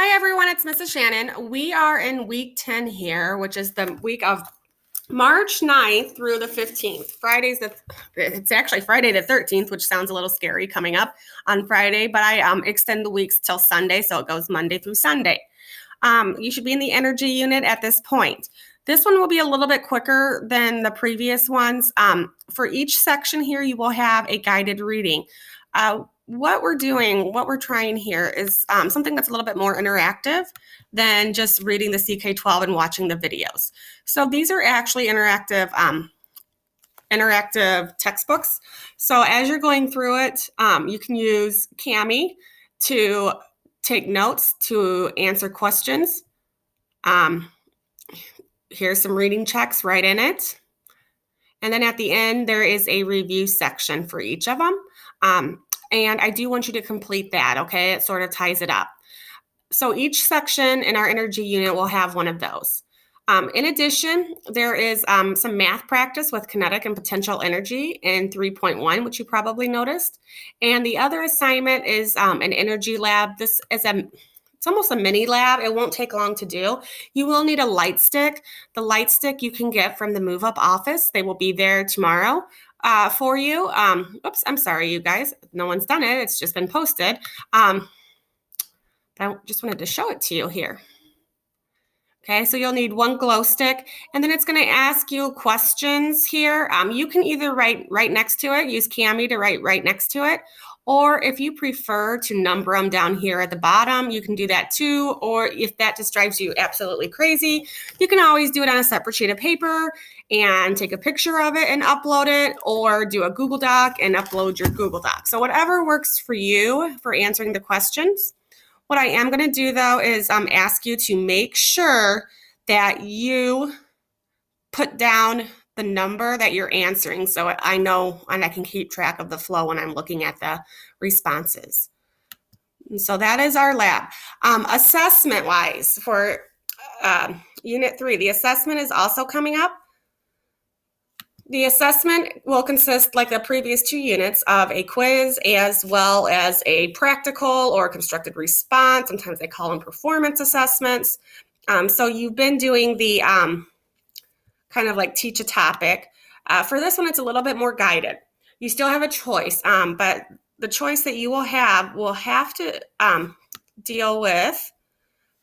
Hi everyone, it's Mrs. Shannon. We are in week 10 here, which is the week of March 9th through the 15th. It's actually Friday the 13th, which sounds a little scary coming up on Friday, but I extend the weeks till Sunday, so it goes Monday through Sunday. You should be in the energy unit at this point. This one will be a little bit quicker than the previous ones. For each section here, you will have a guided reading. What we're trying here is something that's a little bit more interactive than just reading the CK12 and watching the videos. So these are actually interactive textbooks. So as you're going through it, you can use Cami to take notes, to answer questions. Here's some reading checks right in it. And then at the end, there is a review section for each of them. And I do want you to complete that, okay? It sort of ties it up. So each section in our energy unit will have one of those. In addition, there is some math practice with kinetic and potential energy in 3.1, which you probably noticed. And the other assignment is an energy lab. This is it's almost a mini lab. It won't take long to do. You will need a light stick. The light stick you can get from the Move Up office. They will be there tomorrow for you. Oops, I'm sorry, you guys. No one's done it. It's just been posted. But I just wanted to show it to you here. Okay, so you'll need one glow stick, and then it's going to ask you questions here. You can either write right next to it, use Cami to write right next to it, or if you prefer to number them down here at the bottom, you can do that too. Or if that just drives you absolutely crazy, you can always do it on a separate sheet of paper and take a picture of it and upload it, or do a Google Doc and upload your Google Doc. So whatever works for you for answering the questions. What I am going to do, though, is ask you to make sure that you put down the number that you're answering so I know and I can keep track of the flow when I'm looking at the responses. And so that is our lab. Assessment-wise, for Unit 3, the assessment is also coming up. The assessment will consist, like the previous 2 units, of a quiz as well as a practical or constructed response. Sometimes they call them performance assessments. So you've been doing the kind of like teach a topic. For this one, it's a little bit more guided. You still have a choice, but the choice that you will have to deal with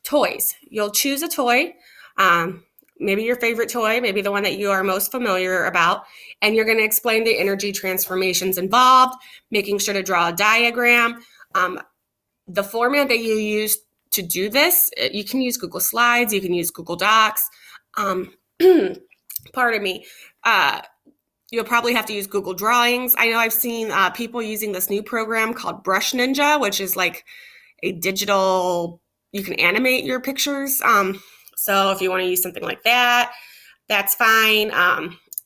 toys. You'll choose a toy. Maybe your favorite toy, maybe the one that you are most familiar about, and you're going to explain the energy transformations involved, making sure to draw a diagram. The format that you use to do this, you can use Google Slides, you can use Google Docs. Pardon me. You'll probably have to use Google Drawings. I know I've seen people using this new program called Brush Ninja, which is like a digital, you can animate your pictures. So if you want to use something like that, that's fine,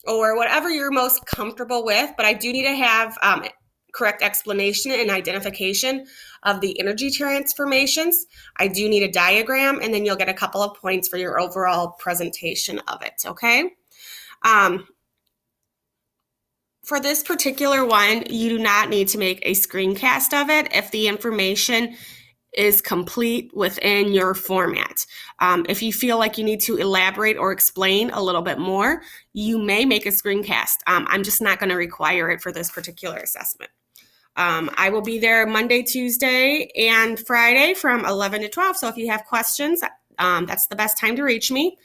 or whatever you're most comfortable with. But I do need to have correct explanation and identification of the energy transformations. I do need a diagram, and then you'll get a couple of points for your overall presentation of it, okay? For this particular one, you do not need to make a screencast of it if the information is complete within your format. If you feel like you need to elaborate or explain a little bit more, you may make a screencast. I'm just not going to require it for this particular assessment. I will be there Monday, Tuesday, and Friday from 11 to 12. So if you have questions, that's the best time to reach me.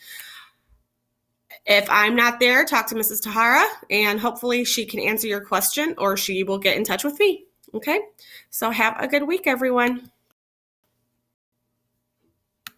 If I'm not there, talk to Mrs. Tahara, and hopefully she can answer your question, or she will get in touch with me. Okay? So have a good week, everyone.